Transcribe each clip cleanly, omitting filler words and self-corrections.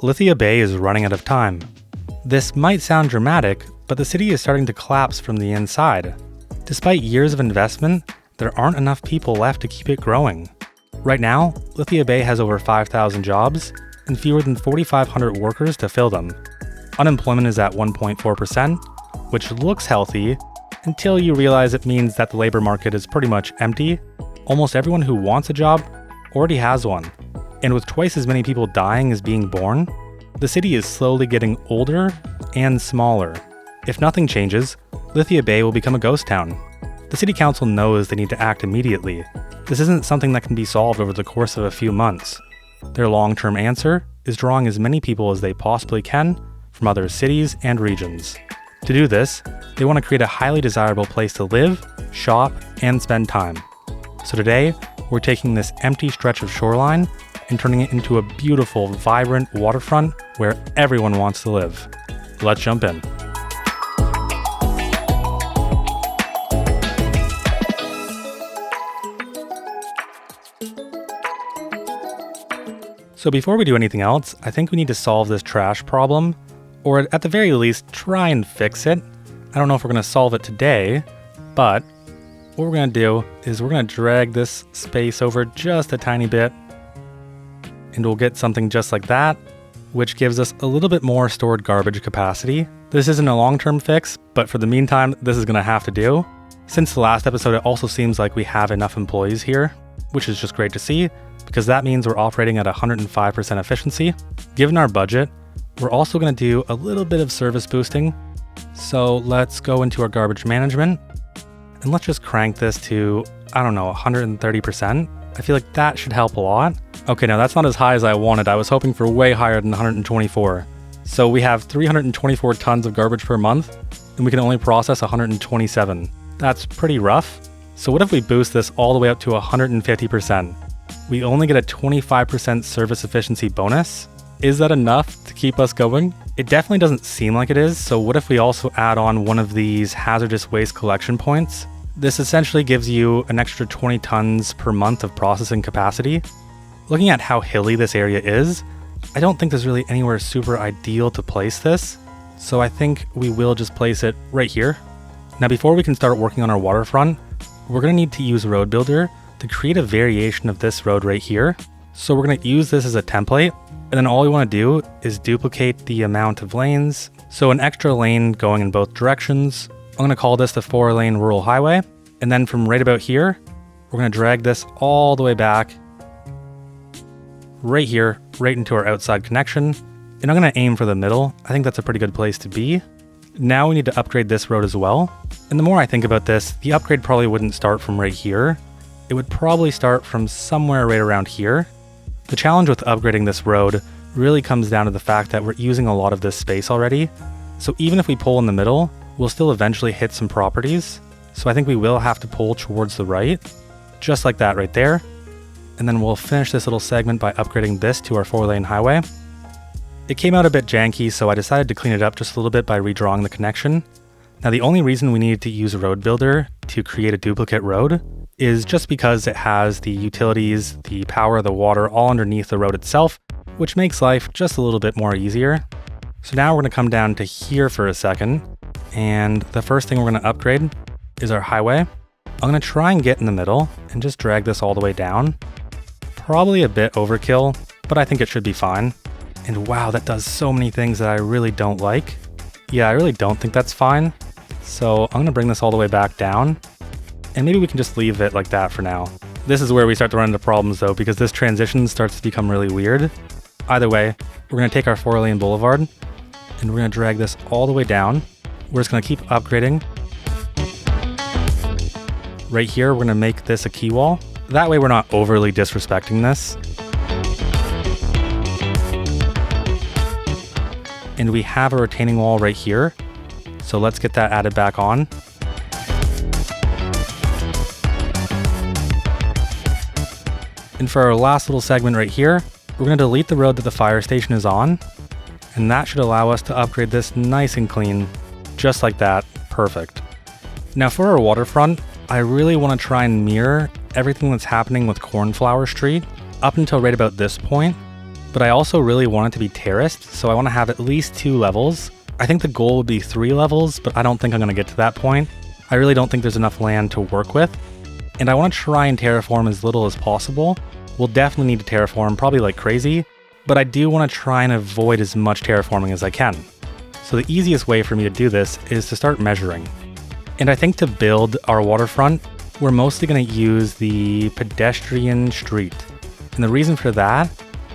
Lithia Bay is running out of time. This might sound dramatic, but the city is starting to collapse from the inside. Despite years of investment, there aren't enough people left to keep it growing. Right now, Lithia Bay has over 5,000 jobs and fewer than 4,500 workers to fill them. Unemployment is at 1.4%, which looks healthy until you realize it means that the labor market is pretty much empty. Almost everyone who wants a job already has one. And with twice as many people dying as being born, the city is slowly getting older and smaller. If nothing changes, Lithia Bay will become a ghost town. The city council knows they need to act immediately. This isn't something that can be solved over the course of a few months. Their long-term answer is drawing as many people as they possibly can from other cities and regions. To do this, they want to create a highly desirable place to live, shop, and spend time. So today, we're taking this empty stretch of shoreline and turning it into a beautiful, vibrant waterfront where everyone wants to live. Let's jump in. So before we do anything else, I think we need to solve this trash problem, or at the very least, try and fix it. I don't know if we're going to solve it today, but what we're going to do is we're going to drag this space over just a tiny bit, and we'll get something just like that, which gives us a little bit more stored garbage capacity. This isn't a long-term fix, but for the meantime, this is going to have to do. Since the last episode, it also seems like we have enough employees here, which is just great to see, because that means we're operating at 105% efficiency. Given our budget, we're also going to do a little bit of service boosting. So let's go into our garbage management, and let's just crank this to, 130%. I feel like that should help a lot. Okay, now that's not as high as I wanted. I was hoping for way higher than 124. So we have 324 tons of garbage per month, and we can only process 127. That's pretty rough. So what if we boost this all the way up to 150%? We only get a 25% service efficiency bonus. Is that enough to keep us going? It definitely doesn't seem like it is, so what if we also add on one of these hazardous waste collection points? This essentially gives you an extra 20 tons per month of processing capacity. Looking at how hilly this area is, I don't think there's really anywhere super ideal to place this, so I think we will just place it right here. Now before we can start working on our waterfront, we're going to need to use Road Builder to create a variation of this road right here. So we're going to use this as a template, and then all we want to do is duplicate the amount of lanes. So an extra lane going in both directions. I'm going to call this the 4-lane rural highway. And then from right about here, we're going to drag this all the way back right here, right into our outside connection. And I'm going to aim for the middle. I think that's a pretty good place to be. Now we need to upgrade this road as well. And the more I think about this, the upgrade probably wouldn't start from right here. It would probably start from somewhere right around here. The challenge with upgrading this road really comes down to the fact that we're using a lot of this space already. So even if we pull in the middle, we'll still eventually hit some properties. So I think we will have to pull towards the right, just like that right there. And then we'll finish this little segment by upgrading this to our 4-lane highway. It came out a bit janky, so I decided to clean it up just a little bit by redrawing the connection. Now the only reason we needed to use Road Builder to create a duplicate road is just because it has the utilities, the power, the water all underneath the road itself, which makes life just a little bit more easier. So now we're going to come down to here for a second, and the first thing we're going to upgrade is our highway. I'm going to try and get in the middle and just drag this all the way down. Probably a bit overkill, but I think it should be fine. And wow, that does so many things that I really don't like. Yeah, I really don't think that's fine. So I'm going to bring this all the way back down. And maybe we can just leave it like that for now. This is where we start to run into problems though, because this transition starts to become really weird. Either way, we're going to take our 4-lane boulevard and we're going to drag this all the way down. We're just going to keep upgrading. Right here, we're going to make this a key wall. That way we're not overly disrespecting this. And we have a retaining wall right here. So let's get that added back on. And for our last little segment right here, we're going to delete the road that the fire station is on, and that should allow us to upgrade this nice and clean, just like that. Perfect. Now for our waterfront, I really want to try and mirror everything that's happening with Cornflower Street up until right about this point, but I also really want it to be terraced, so I want to have at least 2 levels. I think the goal would be 3 levels, but I don't think I'm going to get to that point. I really don't think there's enough land to work with, and I want to try and terraform as little as possible. We'll definitely need to terraform, probably like crazy, but I do want to try and avoid as much terraforming as I can. So the easiest way for me to do this is to start measuring. And I think to build our waterfront, we're mostly going to use the pedestrian street. And the reason for that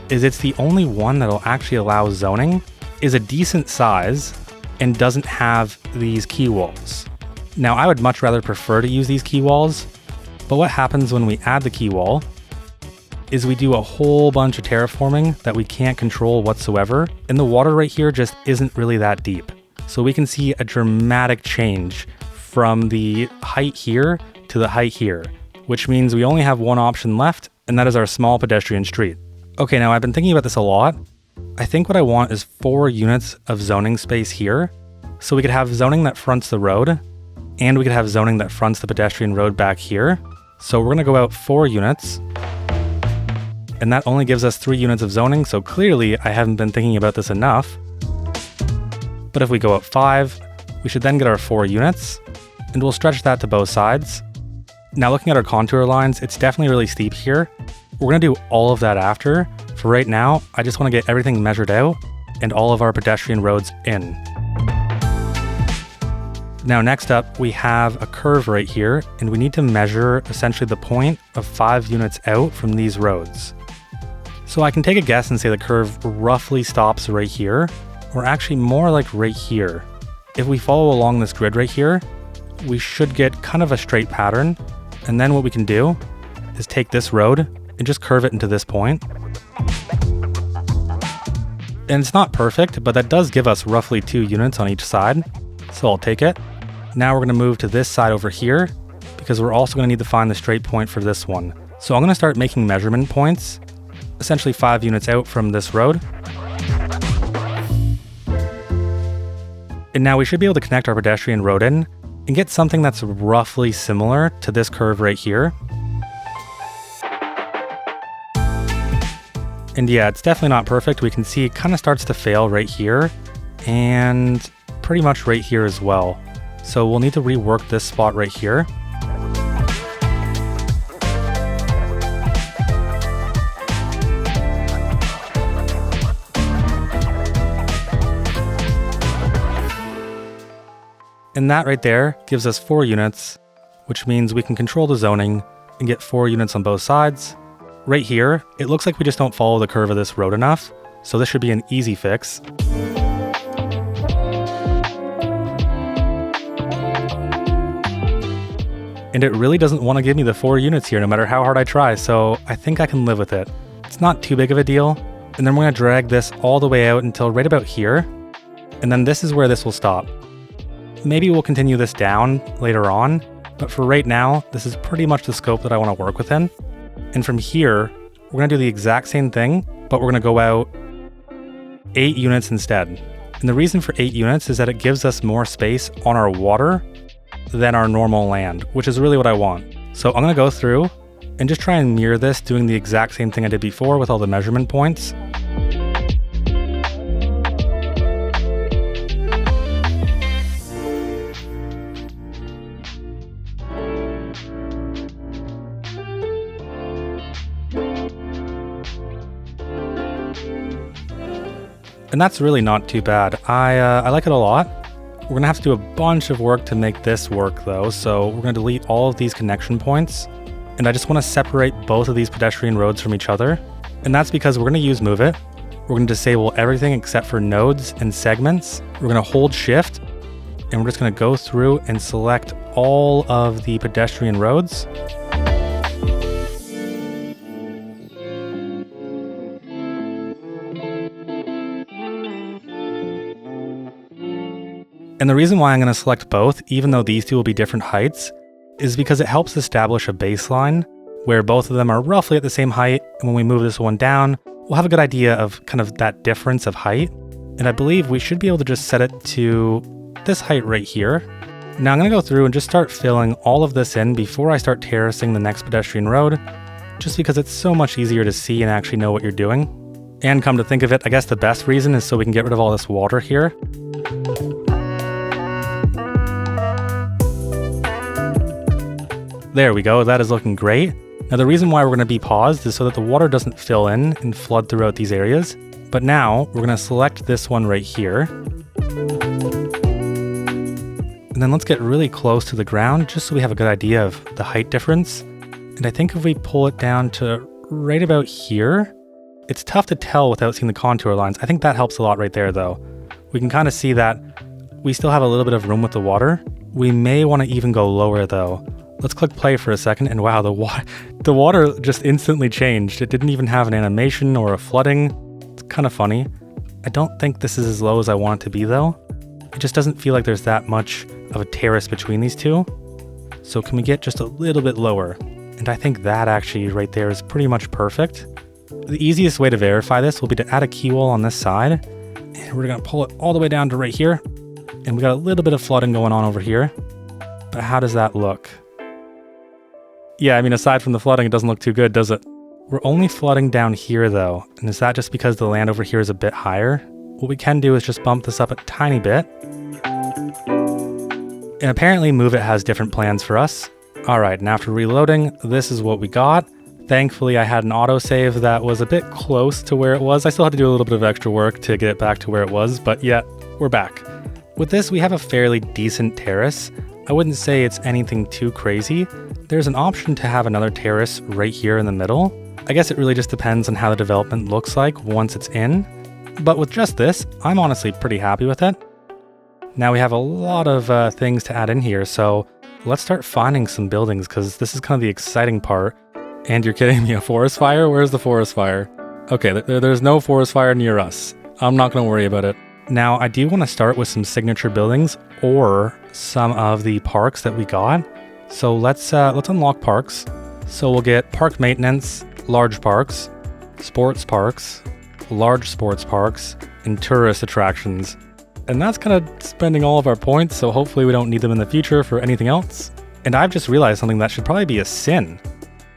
is it's the only one that'll actually allow zoning, is a decent size, and doesn't have these key walls. Now, I would much rather prefer to use these key walls, but what happens when we add the key wall is we do a whole bunch of terraforming that we can't control whatsoever, and the water right here just isn't really that deep. So we can see a dramatic change from the height here to the height here, which means we only have one option left, and that is our small pedestrian street. Okay, now I've been thinking about this a lot. I think what I want is 4 units of zoning space here, so we could have zoning that fronts the road, and we could have zoning that fronts the pedestrian road back here. So we're gonna go out 4 units, and that only gives us 3 units of zoning, so clearly I haven't been thinking about this enough. But if we go up 5, we should then get our 4 units, and we'll stretch that to both sides. Now looking at our contour lines, it's definitely really steep here. We're gonna do all of that after. For right now, I just wanna get everything measured out and all of our pedestrian roads in. Now next up, we have a curve right here, and we need to measure essentially the point of 5 units out from these roads. So I can take a guess and say the curve roughly stops right here, or actually more like right here. If we follow along this grid right here, we should get kind of a straight pattern, and then what we can do is take this road and just curve it into this point. And it's not perfect, but that does give us roughly 2 units on each side, so I'll take it. Now we're going to move to this side over here, because we're also going to need to find the straight point for this one. So I'm going to start making measurement points, essentially 5 units out from this road. And now we should be able to connect our pedestrian road in and get something that's roughly similar to this curve right here. And yeah, it's definitely not perfect. We can see it kind of starts to fail right here and pretty much right here as well. So we'll need to rework this spot right here. And that right there gives us 4 units, which means we can control the zoning and get 4 units on both sides. Right here, it looks like we just don't follow the curve of this road enough, so this should be an easy fix. And it really doesn't want to give me the 4 units here no matter how hard I try, so I think I can live with it. It's not too big of a deal, and then we're going to drag this all the way out until right about here, and then this is where this will stop. Maybe we'll continue this down later on, but for right now, this is pretty much the scope that I want to work within. And from here, we're going to do the exact same thing, but we're going to go out 8 units instead. And the reason for 8 units is that it gives us more space on our water than our normal land, which is really what I want. So I'm going to go through and just try and mirror this, doing the exact same thing I did before with all the measurement points. And that's really not too bad. I like it a lot. We're gonna have to do a bunch of work to make this work though, so we're gonna delete all of these connection points. And I just wanna separate both of these pedestrian roads from each other. And that's because we're gonna use Move It. We're gonna disable everything except for nodes and segments. We're gonna hold Shift, and we're just gonna go through and select all of the pedestrian roads. And the reason why I'm going to select both, even though these two will be different heights, is because it helps establish a baseline where both of them are roughly at the same height. And when we move this one down, we'll have a good idea of kind of that difference of height. And I believe we should be able to just set it to this height right here. Now I'm going to go through and just start filling all of this in before I start terracing the next pedestrian road, just because it's so much easier to see and actually know what you're doing. And come to think of it, I guess the best reason is so we can get rid of all this water here. There we go, that is looking great. Now the reason why we're going to be paused is so that the water doesn't fill in and flood throughout these areas. But now we're going to select this one right here. And then let's get really close to the ground just so we have a good idea of the height difference. And I think if we pull it down to right about here, it's tough to tell without seeing the contour lines. I think that helps a lot right there though. We can kind of see that we still have a little bit of room with the water. We may want to even go lower though. Let's click play for a second, and wow, the water just instantly changed. It didn't even have an animation or a flooding. It's kind of funny. I don't think this is as low as I want it to be though. It just doesn't feel like there's that much of a terrace between these two. So can we get just a little bit lower? And I think that actually right there is pretty much perfect. The easiest way to verify this will be to add a key wall on this side. And we're gonna pull it all the way down to right here. And we got a little bit of flooding going on over here. But how does that look? Yeah, I mean, aside from the flooding, it doesn't look too good, does it? We're only flooding down here though. And is that just because the land over here is a bit higher? What we can do is just bump this up a tiny bit. And apparently Move It has different plans for us. All right, and after reloading, this is what we got. Thankfully, I had an autosave that was a bit close to where it was. I still had to do a little bit of extra work to get it back to where it was, but yeah, we're back. With this, we have a fairly decent terrace. I wouldn't say it's anything too crazy. There's an option to have another terrace right here in the middle. I guess it really just depends on how the development looks like once it's in. But with just this, I'm honestly pretty happy with it. Now we have a lot of things to add in here, so let's start finding some buildings because this is kind of the exciting part. And you're kidding me, a forest fire? Where's the forest fire? Okay, there's no forest fire near us. I'm not going to worry about it. Now, I do want to start with some signature buildings or some of the parks that we got. So let's unlock parks. So we'll get park maintenance, large parks, sports parks, large sports parks, and tourist attractions. And that's kind of spending all of our points, so hopefully we don't need them in the future for anything else. And I've just realized something that should probably be a sin.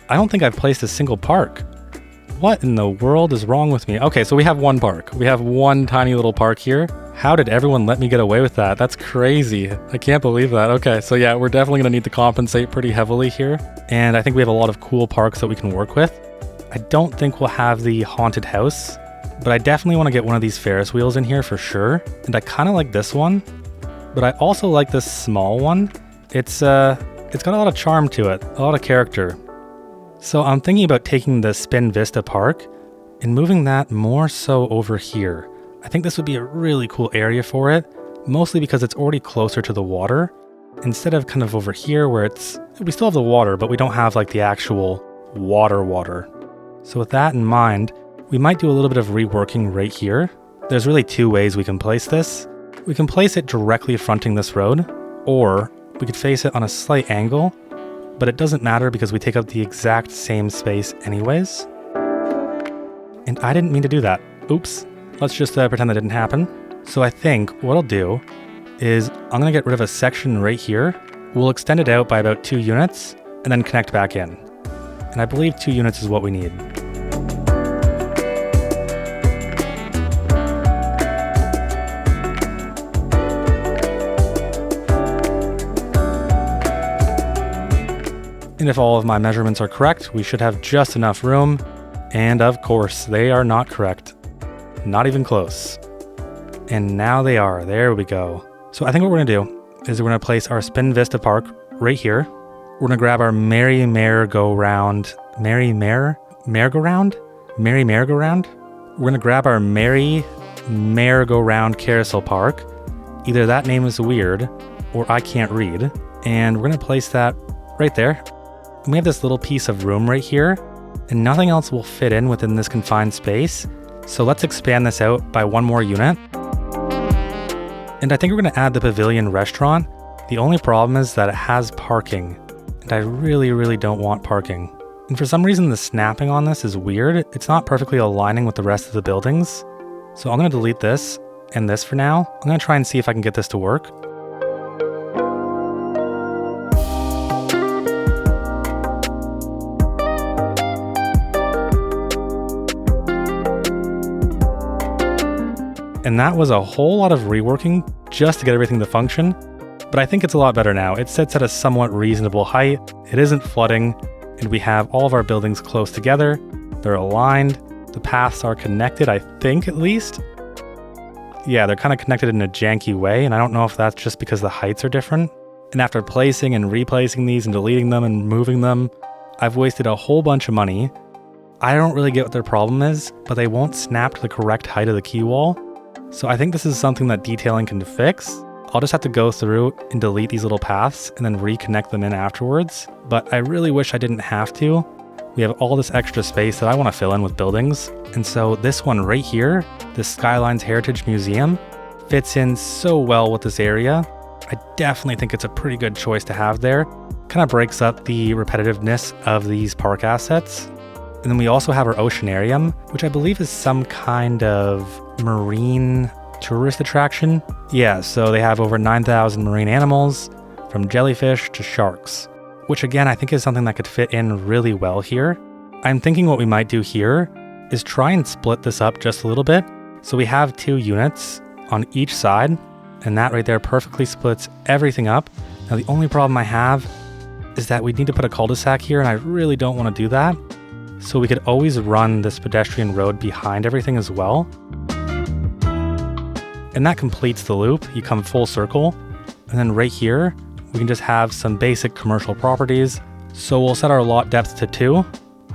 I don't think I've placed a single park. What in the world is wrong with me? Okay, so we have one park. We have one tiny little park here. How did everyone let me get away with that? That's crazy. I can't believe that. Okay, so yeah, we're definitely going to need to compensate pretty heavily here. And I think we have a lot of cool parks that we can work with. I don't think we'll have the haunted house, but I definitely want to get one of these Ferris wheels in here for sure. And I kind of like this one, but I also like this small one. It's got a lot of charm to it, a lot of character. So I'm thinking about taking the Spin Vista Park and moving that more so over here. I think this would be a really cool area for it, mostly because it's already closer to the water, instead of kind of over here where we still have the water, but we don't have like the actual water. So with that in mind, we might do a little bit of reworking right here. There's really two ways we can place this. We can place it directly fronting this road, or we could face it on a slight angle, but it doesn't matter because we take up the exact same space anyways. And I didn't mean to do that. Oops. Let's just pretend that didn't happen. So I think what I'll do is I'm going to get rid of a section right here. We'll extend it out by about 2 units and then connect back in. And I believe 2 units is what we need. And if all of my measurements are correct, we should have just enough room. And of course, they are not correct. Not even close. And now they are. There we go. So I think what we're going to do is we're going to place our Spin Vista Park right here. We're going to grab our Merry Merry-Go-Round. We're going to grab our Merry Merry-Go-Round Carousel Park. Either that name is weird or I can't read. And we're going to place that right there. And we have this little piece of room right here, and nothing else will fit in within this confined space. So let's expand this out by 1 more unit. And I think we're going to add the Pavilion Restaurant. The only problem is that it has parking, and I really, really don't want parking. And for some reason, the snapping on this is weird. It's not perfectly aligning with the rest of the buildings. So I'm going to delete this and this for now. I'm going to try and see if I can get this to work. And that was a whole lot of reworking just to get everything to function. But I think it's a lot better now. It sits at a somewhat reasonable height, it isn't flooding, and we have all of our buildings close together. They're aligned, the paths are connected, I think at least. Yeah, they're kind of connected in a janky way, and I don't know if that's just because the heights are different. And after placing and replacing these and deleting them and moving them, I've wasted a whole bunch of money. I don't really get what their problem is, but they won't snap to the correct height of the key wall. So I think this is something that detailing can fix. I'll just have to go through and delete these little paths and then reconnect them in afterwards. But I really wish I didn't have to. We have all this extra space that I want to fill in with buildings. And so this one right here, this Skylines Heritage Museum, fits in so well with this area. I definitely think it's a pretty good choice to have there. Kind of breaks up the repetitiveness of these park assets. And then we also have our Oceanarium, which I believe is some kind of marine tourist attraction. Yeah, so they have over 9,000 marine animals, from jellyfish to sharks, which again, I think is something that could fit in really well here. I'm thinking what we might do here is try and split this up just a little bit. So we have 2 units on each side, and that right there perfectly splits everything up. Now the only problem I have is that we need to put a cul-de-sac here, and I really don't want to do that. So we could always run this pedestrian road behind everything as well. And that completes the loop. You come full circle. And then right here, we can just have some basic commercial properties. So we'll set our lot depth to 2,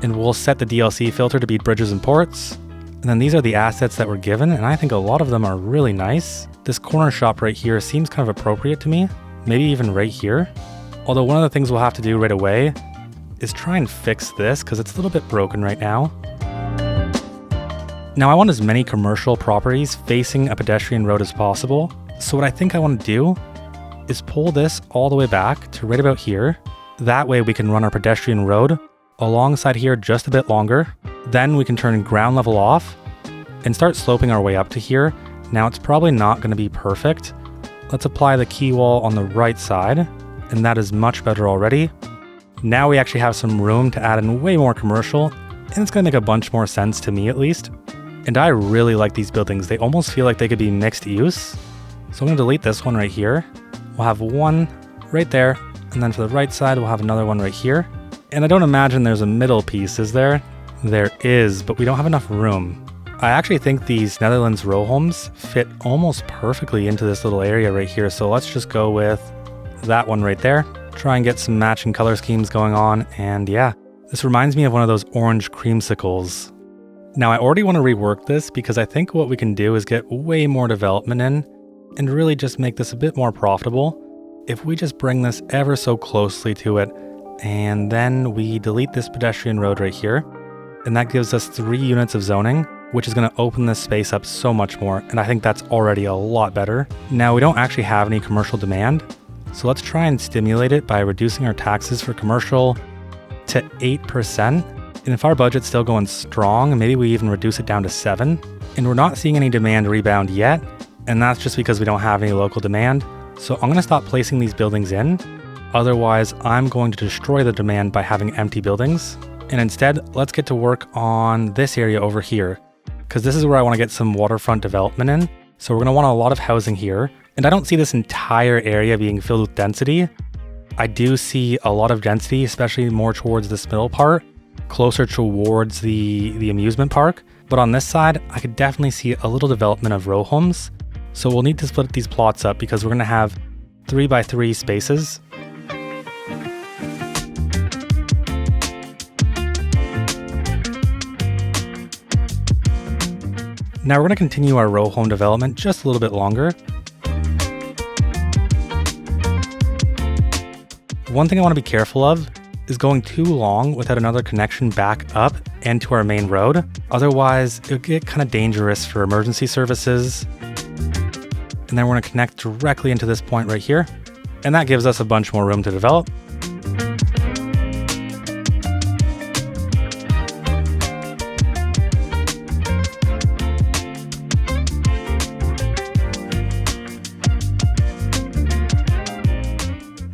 and we'll set the DLC filter to be bridges and ports. And then these are the assets that were given, and I think a lot of them are really nice. This corner shop right here seems kind of appropriate to me, maybe even right here. Although one of the things we'll have to do right away is try and fix this because it's a little bit broken right now. Now I want as many commercial properties facing a pedestrian road as possible. So what I think I want to do is pull this all the way back to right about here. That way we can run our pedestrian road alongside here just a bit longer. Then we can turn ground level off and start sloping our way up to here. Now it's probably not going to be perfect. Let's apply the key wall on the right side, and that is much better already. Now we actually have some room to add in way more commercial, and it's going to make a bunch more sense to me at least. And I really like these buildings. They almost feel like they could be mixed use. So I'm going to delete this one right here. We'll have one right there, and then for the right side we'll have another one right here. And I don't imagine there's a middle piece, is there? There is, but we don't have enough room. I actually think these Netherlands row homes fit almost perfectly into this little area right here. So let's just go with that one right there. Try and get some matching color schemes going on. And yeah, this reminds me of one of those orange creamsicles. Now I already want to rework this because I think what we can do is get way more development in and really just make this a bit more profitable. If we just bring this ever so closely to it, and then we delete this pedestrian road right here, and that gives us 3 units of zoning, which is going to open this space up so much more, and I think that's already a lot better. Now we don't actually have any commercial demand, so let's try and stimulate it by reducing our taxes for commercial to 8%. And if our budget's still going strong, maybe we even reduce it down to 7. And we're not seeing any demand rebound yet, and that's just because we don't have any local demand. So I'm going to stop placing these buildings in. Otherwise, I'm going to destroy the demand by having empty buildings. And instead, let's get to work on this area over here, because this is where I want to get some waterfront development in. So we're going to want a lot of housing here. And I don't see this entire area being filled with density. I do see a lot of density, especially more towards this middle part, closer towards the amusement park. But on this side, I could definitely see a little development of row homes. So we'll need to split these plots up because we're going to have 3x3 spaces. Now we're going to continue our row home development just a little bit longer. One thing I want to be careful of is going too long without another connection back up and to our main road. Otherwise, it'll get kind of dangerous for emergency services. And then we're going to connect directly into this point right here. And that gives us a bunch more room to develop.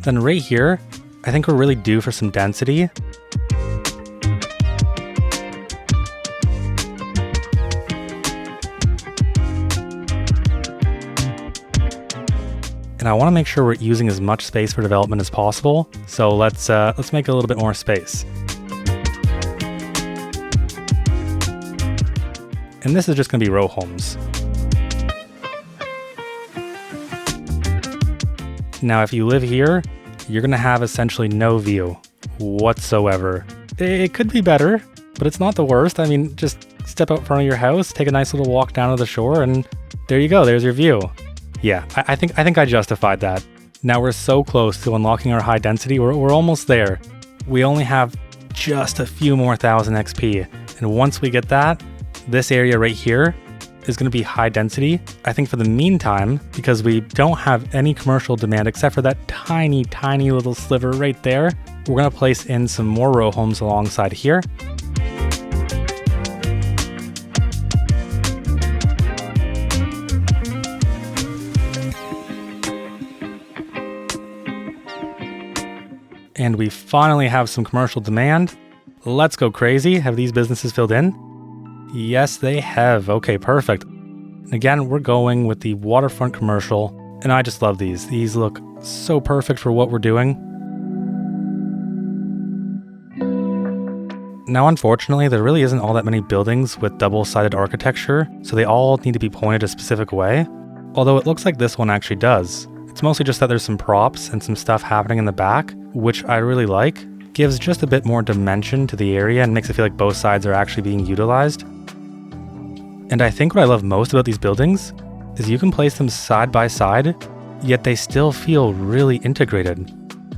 Then right here, I think we're really due for some density. and I want to make sure we're using as much space for development as possible. So let's make a little bit more space. And this is just going to be row homes. Now, if you live here, you're going to have essentially no view whatsoever. It could be better, but it's not the worst. I mean, just step out front of your house, take a nice little walk down to the shore, and there you go. There's your view. Yeah, I think I justified that. Now we're so close to unlocking our high density. We're almost there. We only have just a few more thousand XP. And once we get that, this area right here is going to be high density. I think for the meantime, because we don't have any commercial demand except for that tiny, tiny little sliver right there, we're going to place in some more row homes alongside here. And we finally have some commercial demand. Let's go crazy. Have these businesses filled in? Yes, they have. Okay, perfect. Again, we're going with the Waterfront commercial, and I just love these. These look so perfect for what we're doing. Now, unfortunately, there really isn't all that many buildings with double-sided architecture, so they all need to be pointed a specific way. Although it looks like this one actually does. It's mostly just that there's some props and some stuff happening in the back, which I really like. Gives just a bit more dimension to the area and makes it feel like both sides are actually being utilized. And I think what I love most about these buildings is you can place them side by side, yet they still feel really integrated.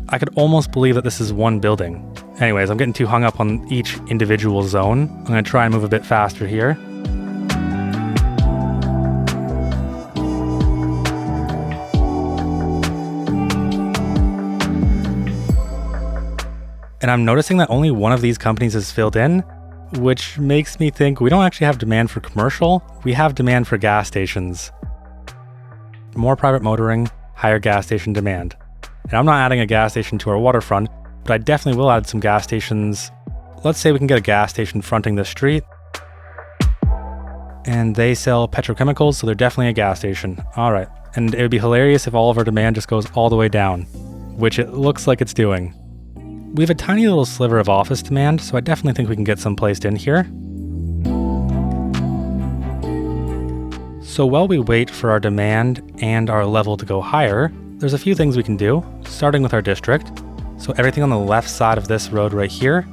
I could almost believe that this is one building. Anyways, I'm getting too hung up on each individual zone. I'm going to try and move a bit faster here. And I'm noticing that only one of these companies is filled in, which makes me think we don't actually have demand for commercial, we have demand for gas stations. More private motoring, higher gas station demand. And I'm not adding a gas station to our waterfront, but I definitely will add some gas stations. Let's say we can get a gas station fronting this street. And they sell petrochemicals, so they're definitely a gas station. All right. And it would be hilarious if all of our demand just goes all the way down, which it looks like it's doing. We have a tiny little sliver of office demand, so I definitely think we can get some placed in here. So while we wait for our demand and our level to go higher, there's a few things we can do, starting with our district. So everything on the left side of this road right here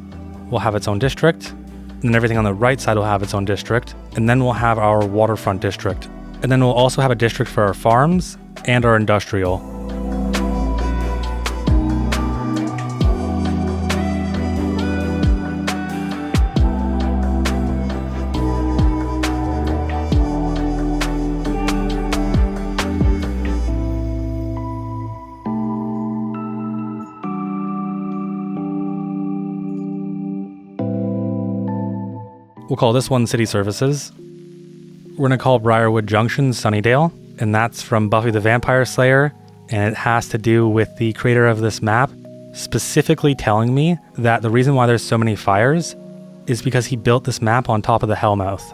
will have its own district, and then everything on the right side will have its own district, and then we'll have our waterfront district. And then we'll also have a district for our farms and our industrial. We'll call this one City Services. We're going to call Briarwood Junction Sunnydale, and that's from Buffy the Vampire Slayer, and it has to do with the creator of this map specifically telling me that the reason why there's so many fires is because he built this map on top of the Hellmouth.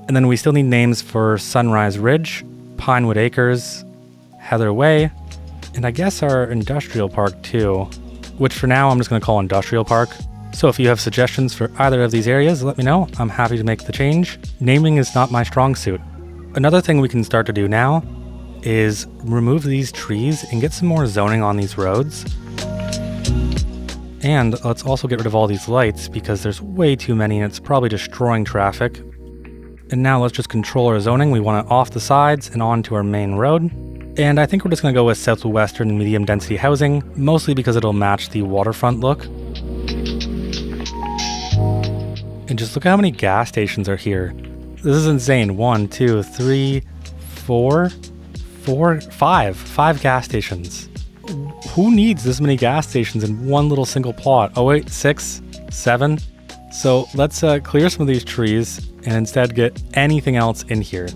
And then we still need names for Sunrise Ridge, Pinewood Acres, Heather Way, and I guess our industrial park too, which for now I'm just going to call Industrial Park. So if you have suggestions for either of these areas, let me know. I'm happy to make the change. Naming is not my strong suit. Another thing we can start to do now is remove these trees and get some more zoning on these roads. And let's also get rid of all these lights because there's way too many and it's probably destroying traffic. And now let's just control our zoning. We want it off the sides and onto our main road. And I think we're just going to go with southwestern medium density housing, mostly because it'll match the waterfront look. And just look at how many gas stations are here. This is insane. 1, 2, 3, 4, 5 gas stations. Who needs this many gas stations in one little single plot? Oh wait, 6, 7. So let's clear some of these trees and instead get anything else in here.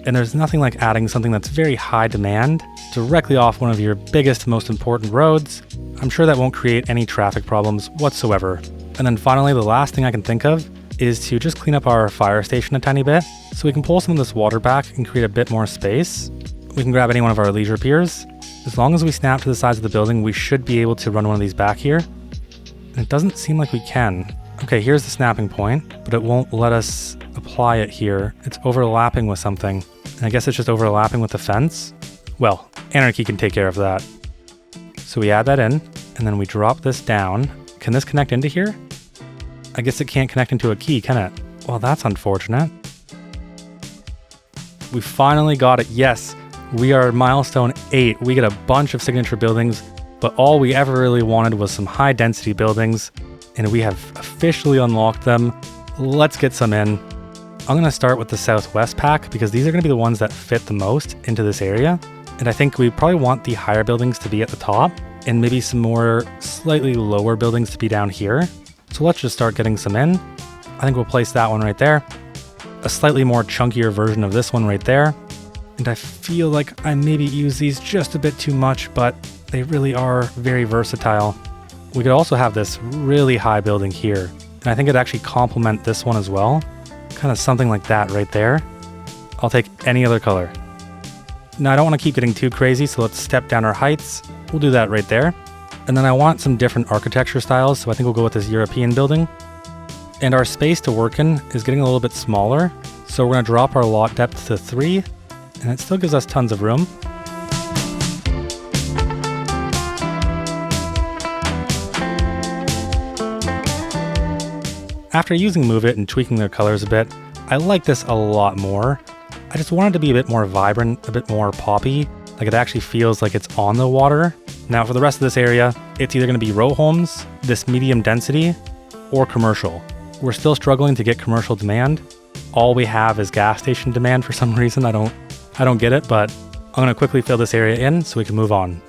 And there's nothing like adding something that's very high demand directly off one of your biggest, most important roads. I'm sure that won't create any traffic problems whatsoever. And then finally, the last thing I can think of is to just clean up our fire station a tiny bit so we can pull some of this water back and create a bit more space. We can grab any one of our leisure piers. As long as we snap to the sides of the building, we should be able to run one of these back here. And it doesn't seem like we can. Okay, here's the snapping point, but it won't let us apply it here. It's overlapping with something. And I guess it's just overlapping with the fence. Well, Anarchy can take care of that. So we add that in, and then we drop this down. Can this connect into here? I guess it can't connect into a key, can it? Well, that's unfortunate. We finally got it. Yes, we are milestone 8. We get a bunch of signature buildings, but all we ever really wanted was some high density buildings, and we have officially unlocked them. Let's get some in. I'm going to start with the southwest pack because these are going to be the ones that fit the most into this area. And I think we probably want the higher buildings to be at the top and maybe some more slightly lower buildings to be down here. So let's just start getting some in. I think we'll place that one right there. A slightly more chunkier version of this one right there. And I feel like I maybe use these just a bit too much, but they really are very versatile. We could also have this really high building here. And I think it'd actually complement this one as well. Kind of something like that right there. I'll take any other color. Now I don't want to keep getting too crazy, so let's step down our heights. We'll do that right there. And then I want some different architecture styles, so I think we'll go with this European building. And our space to work in is getting a little bit smaller, so we're going to drop our lot depth to 3, and it still gives us tons of room. After using Move It and tweaking their colors a bit, I like this a lot more. I just want it to be a bit more vibrant, a bit more poppy, like it actually feels like it's on the water. Now for the rest of this area, it's either going to be row homes, this medium density, or commercial. We're still struggling to get commercial demand. All we have is gas station demand for some reason. I don't get it, but I'm going to quickly fill this area in so we can move on.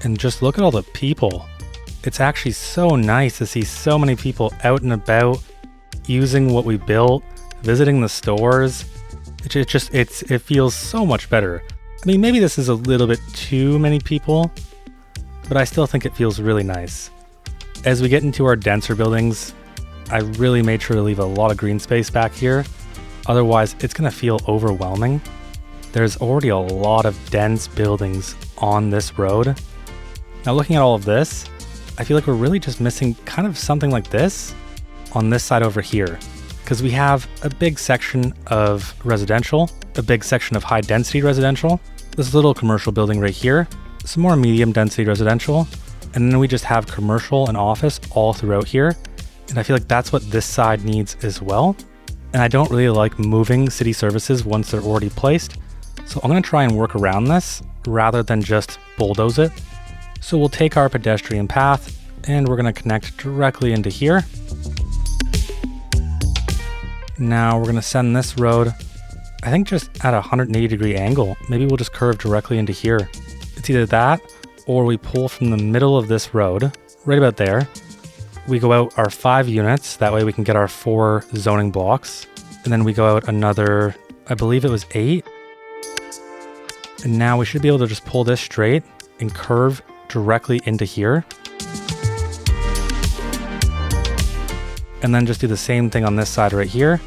And just look at all the people. It's actually so nice to see so many people out and about, using what we built, visiting the stores. It feels so much better. I mean, maybe this is a little bit too many people, but I still think it feels really nice. As we get into our denser buildings, I really made sure to leave a lot of green space back here. Otherwise, it's gonna feel overwhelming. There's already a lot of dense buildings on this road. Now looking at all of this, I feel like we're really just missing kind of something like this on this side over here. Because we have a big section of residential, a big section of high density residential, this little commercial building right here, some more medium density residential, and then we just have commercial and office all throughout here. And I feel like that's what this side needs as well. And I don't really like moving city services once they're already placed. So I'm gonna try and work around this rather than just bulldoze it. So we'll take our pedestrian path and we're going to connect directly into here. Now we're going to send this road, I think just at a 180 degree angle. Maybe we'll just curve directly into here. It's either that or we pull from the middle of this road, right about there. We go out our 5 units, that way we can get our 4 zoning blocks. And then we go out another, I believe it was 8. And now we should be able to just pull this straight and curve directly into here. And then just do the same thing on this side right here.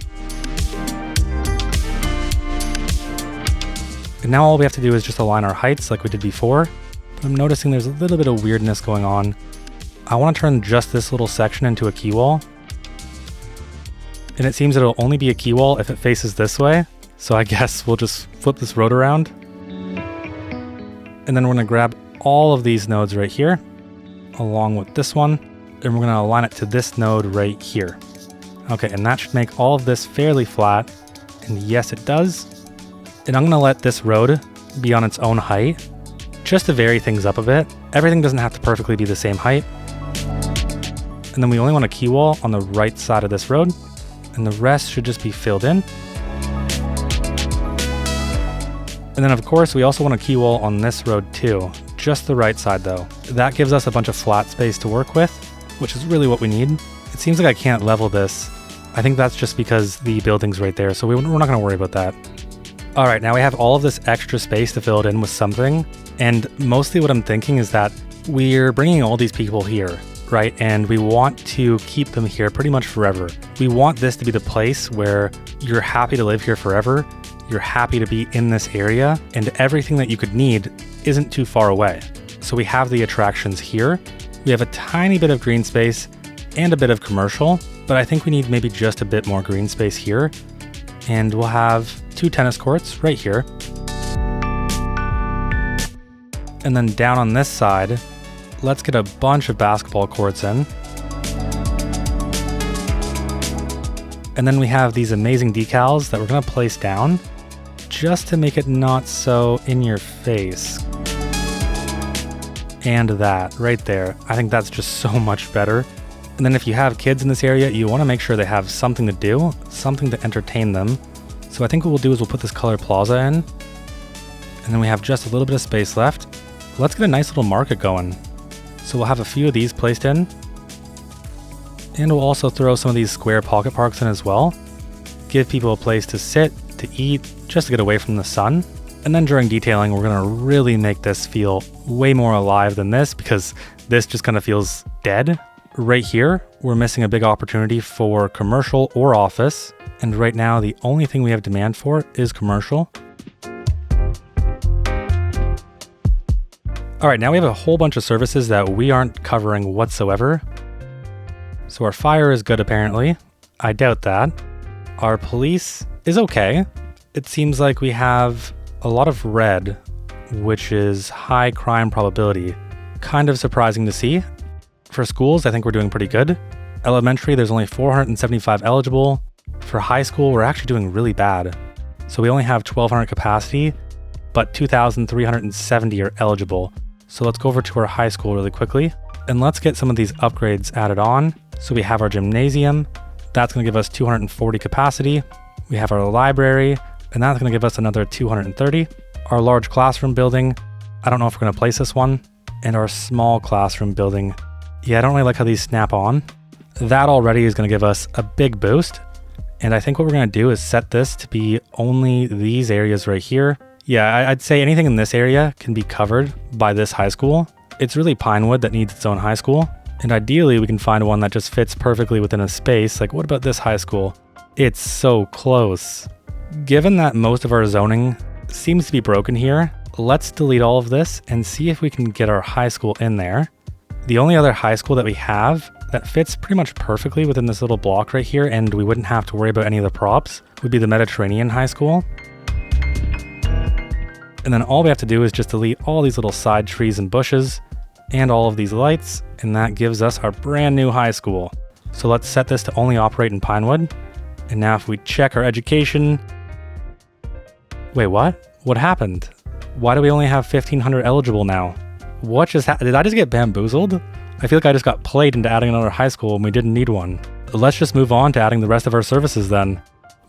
And now all we have to do is just align our heights like we did before. But I'm noticing there's a little bit of weirdness going on. I want to turn just this little section into a key wall. And it seems it'll only be a key wall if it faces this way. So I guess we'll just flip this road around. And then we're going to grab all of these nodes right here, along with this one, and we're going to align it to this node right here. Okay, and that should make all of this fairly flat, and yes, it does. And I'm going to let this road be on its own height, just to vary things up a bit. Everything doesn't have to perfectly be the same height. And then we only want a quay wall on the right side of this road, and the rest should just be filled in. And then of course we also want a quay wall on this road too, just the right side though. That gives us a bunch of flat space to work with, which is really what we need. It seems like I can't level this. I think that's just because the building's right there, so we're not gonna worry about that. All right, now we have all of this extra space to fill it in with something. And mostly what I'm thinking is that we're bringing all these people here, right? And we want to keep them here pretty much forever. We want this to be the place where you're happy to live here forever. You're happy to be in this area, and everything that you could need isn't too far away. So we have the attractions here. We have a tiny bit of green space and a bit of commercial, but I think we need maybe just a bit more green space here. And we'll have 2 tennis courts right here. And then down on this side, let's get a bunch of basketball courts in. And then we have these amazing decals that we're gonna place down just to make it not so in your face. And that right there, I think that's just so much better. And then if you have kids in this area, you wanna make sure they have something to do, something to entertain them. So I think what we'll do is we'll put this colored plaza in, and then we have just a little bit of space left. Let's get a nice little market going. So we'll have a few of these placed in, and we'll also throw some of these square pocket parks in as well. Give people a place to sit, to eat, just to get away from the sun. And then during detailing, we're gonna really make this feel way more alive than this, because this just kind of feels dead. Right here, we're missing a big opportunity for commercial or office. And right now, the only thing we have demand for is commercial. All right, now we have a whole bunch of services that we aren't covering whatsoever. So our fire is good, apparently. I doubt that. Our police is okay. It seems like we have a lot of red, which is high crime probability. Kind of surprising to see. For schools, I think we're doing pretty good. Elementary, there's only 475 eligible. For high school, we're actually doing really bad. So we only have 1,200 capacity, but 2,370 are eligible. So let's go over to our high school really quickly, and let's get some of these upgrades added on. So we have our gymnasium. That's gonna give us 240 capacity. We have our library, and that's gonna give us another 230. Our large classroom building, I don't know if we're gonna place this one. And our small classroom building. Yeah, I don't really like how these snap on. That already is gonna give us a big boost. And I think what we're gonna do is set this to be only these areas right here. Yeah, I'd say anything in this area can be covered by this high school. It's really Pinewood that needs its own high school. And ideally we can find one that just fits perfectly within a space. Like, what about this high school? It's so close. Given that most of our zoning seems to be broken here, let's delete all of this and see if we can get our high school in there. The only other high school that we have that fits pretty much perfectly within this little block right here, and we wouldn't have to worry about any of the props, would be the Mediterranean High School. And then all we have to do is just delete all these little side trees and bushes and all of these lights, and that gives us our brand new high school. So let's set this to only operate in Pinewood. And now if we check our education... Wait, what? What happened? Why do we only have 1,500 eligible now? What just happened? Did I just get bamboozled? I feel like I just got played into adding another high school when we didn't need one. Let's just move on to adding the rest of our services then.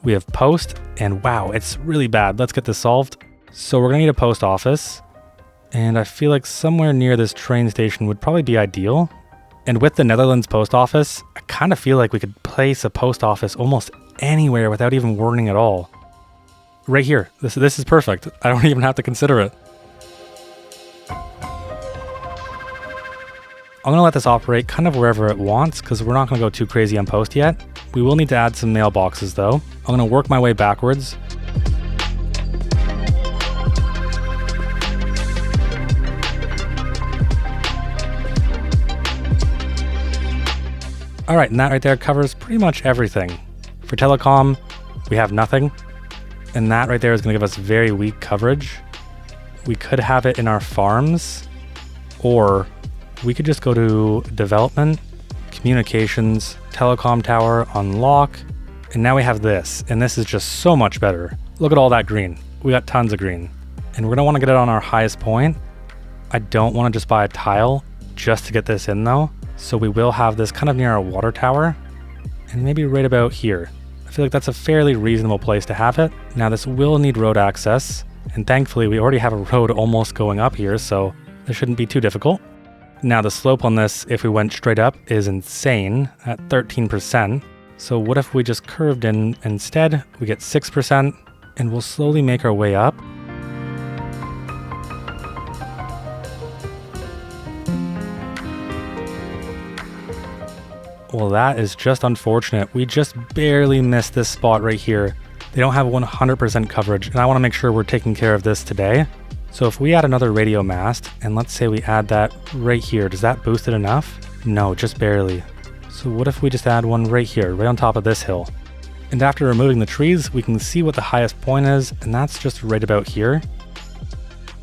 We have post, and wow, it's really bad. Let's get this solved. So we're gonna need a post office, and I feel like somewhere near this train station would probably be ideal. And with the Netherlands post office, I kind of feel like we could place a post office almost anywhere without even warning at all. Right here, this is perfect. I don't even have to consider it. I'm gonna let this operate kind of wherever it wants, because we're not gonna go too crazy on post yet. We will need to add some mailboxes though. I'm gonna work my way backwards. All right, and that right there covers pretty much everything. For Telecom, we have nothing. And that right there is gonna give us very weak coverage. We could have it in our farms, or we could just go to development, communications, telecom tower, unlock, and now we have this, and this is just so much better. Look at all that green. We got tons of green. And we're gonna wanna get it on our highest point, I don't want to just buy a tile just to get this in though. So we will have this kind of near our water tower and maybe right about here. I feel like that's a fairly reasonable place to have it. Now this will need road access, and thankfully we already have a road almost going up here, so this shouldn't be too difficult. Now the slope on this, if we went straight up, is insane at 13%. So what if we just curved in instead? We get 6%, and we'll slowly make our way up. Well, that is just unfortunate. We just barely missed this spot right here. They don't have 100% coverage, and I want to make sure we're taking care of this today. So if we add another radio mast, and let's say we add that right here, does that boost it enough? No, just barely. So what if we just add one right here, right on top of this hill? And after removing the trees, we can see what the highest point is, and that's just right about here.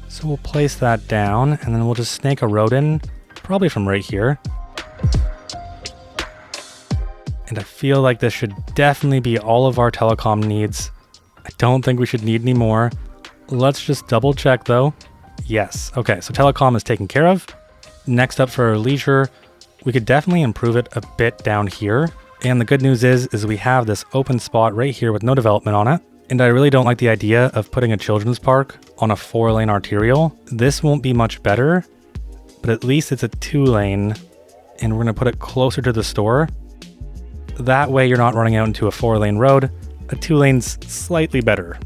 So we'll place that down, and then we'll just snake a road in, probably from right here. And I feel like this should definitely be all of our telecom needs. I don't think we should need any more. Let's just double check though. Yes, okay, so telecom is taken care of. Next up for our leisure, we could definitely improve it a bit down here. And the good news is we have this open spot right here with no development on it. And I really don't like the idea of putting a children's park on a 4-lane arterial. This won't be much better, but at least it's a 2-lane, and we're gonna put it closer to the store. That way you're not running out into a 4-lane road. A 2-lane's slightly better.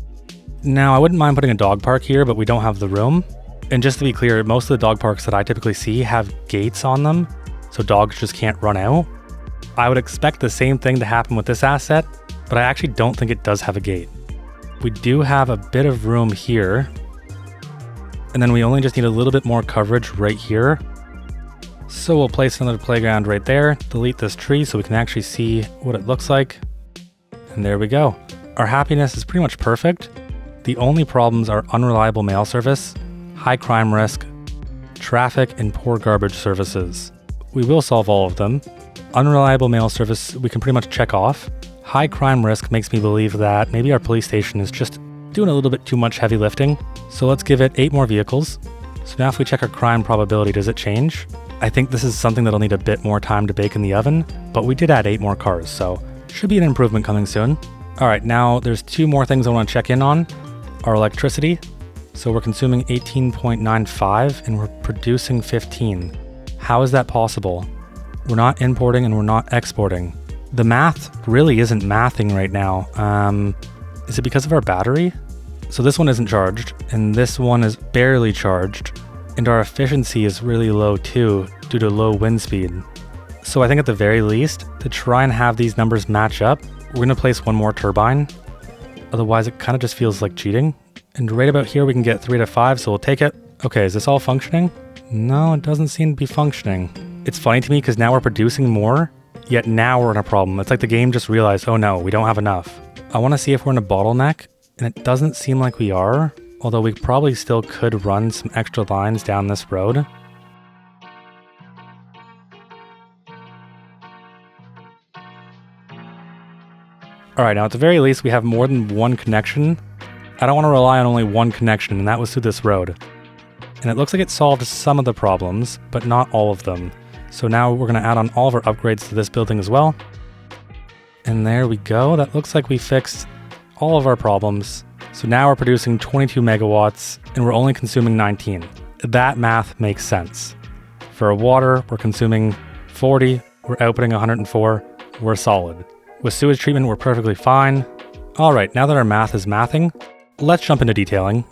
Now I wouldn't mind putting a dog park here, but we don't have the room. And just to be clear, most of the dog parks that I typically see have gates on them, so dogs just can't run out. I would expect the same thing to happen with this asset, but I actually don't think it does have a gate. We do have a bit of room here, and then we only just need a little bit more coverage right here. So we'll place another playground right there, delete this tree so we can actually see what it looks like. And there we go. Our happiness is pretty much perfect. The only problems are unreliable mail service, high crime risk, traffic, and poor garbage services. We will solve all of them. Unreliable mail service, we can pretty much check off. High crime risk makes me believe that maybe our police station is just doing a little bit too much heavy lifting. So let's give it 8 more vehicles. So now if we check our crime probability, does it change? I think this is something that'll need a bit more time to bake in the oven, but we did add 8 more cars, so should be an improvement coming soon. All right, now there's 2 more things I want to check in on. Our electricity. So we're consuming 18.95 and we're producing 15. How is that possible? We're not importing and we're not exporting. The math really isn't mathing right now. Is it because of our battery? So this one isn't charged and this one is barely charged. And our efficiency is really low too, due to low wind speed. So I think at the very least, to try and have these numbers match up, we're gonna place 1 more turbine. Otherwise it kind of just feels like cheating. And right about here we can get 3 out of 5, so we'll take it. Okay, is this all functioning? No, it doesn't seem to be functioning. It's funny to me because now we're producing more, yet now we're in a problem. It's like the game just realized, oh no, we don't have enough. I wanna see if we're in a bottleneck, and it doesn't seem like we are. Although we probably still could run some extra lines down this road. Alright, now at the very least we have more than 1 connection. I don't want to rely on only 1 connection, and that was through this road. And it looks like it solved some of the problems, but not all of them. So now we're going to add on all of our upgrades to this building as well. And there we go. That looks like we fixed all of our problems. So now we're producing 22 megawatts and we're only consuming 19. That math makes sense. For our water, we're consuming 40, we're outputting 104, we're solid. With sewage treatment, we're perfectly fine. All right, now that our math is mathing, let's jump into detailing.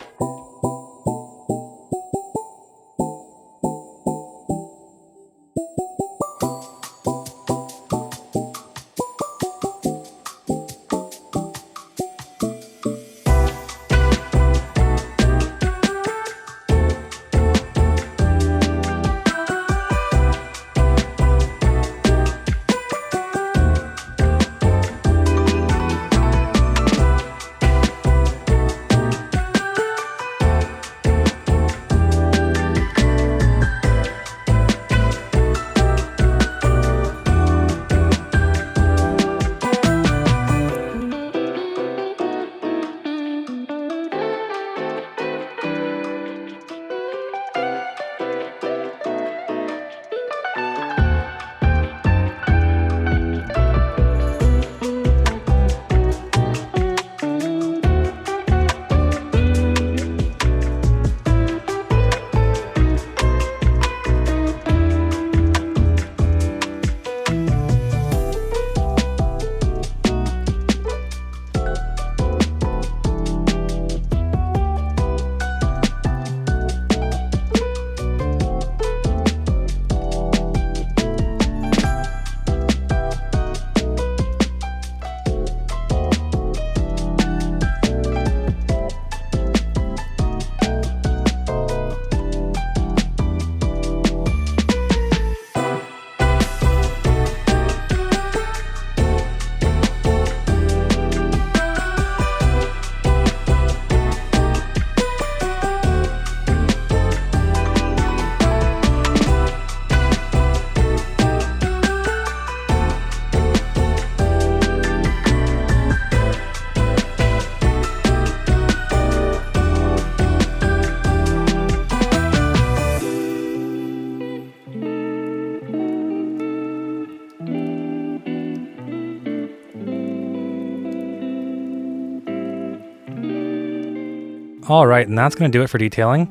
Alright, and that's going to do it for detailing.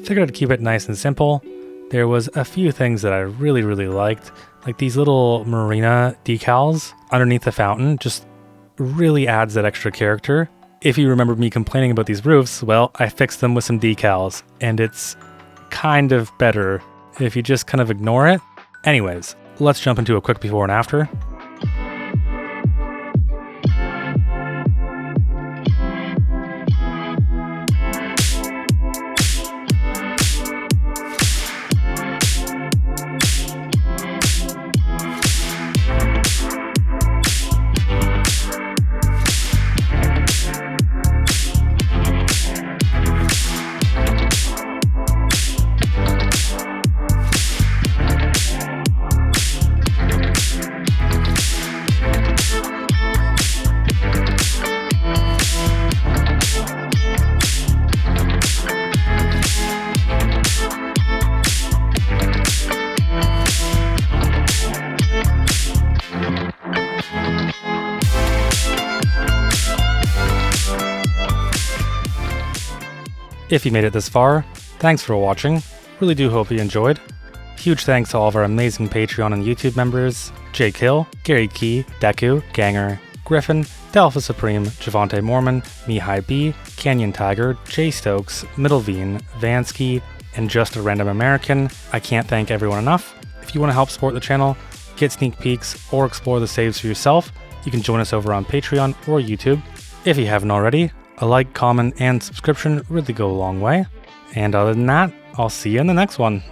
Figured I'd keep it nice and simple. There was a few things that I really liked, like these little marina decals underneath the fountain, just really adds that extra character. If you remember me complaining about these roofs, well, I fixed them with some decals, and it's kind of better if you just kind of ignore it. Anyways, let's jump into a quick before and after. If you made it this far, thanks for watching. Really do hope you enjoyed. Huge thanks to all of our amazing Patreon and YouTube members: Jake Hill, Gary Key, Deku, Ganger, Griffin, Delpha Supreme, Javante Mormon, Mihai B, Canyon Tiger, Jay Stokes, Middleveen, Vansky, and Just a Random American. I can't thank everyone enough. If you want to help support the channel, get sneak peeks, or explore the saves for yourself, you can join us over on Patreon or YouTube. If you haven't already, a like, comment, and subscription really go a long way. And other than that, I'll see you in the next one.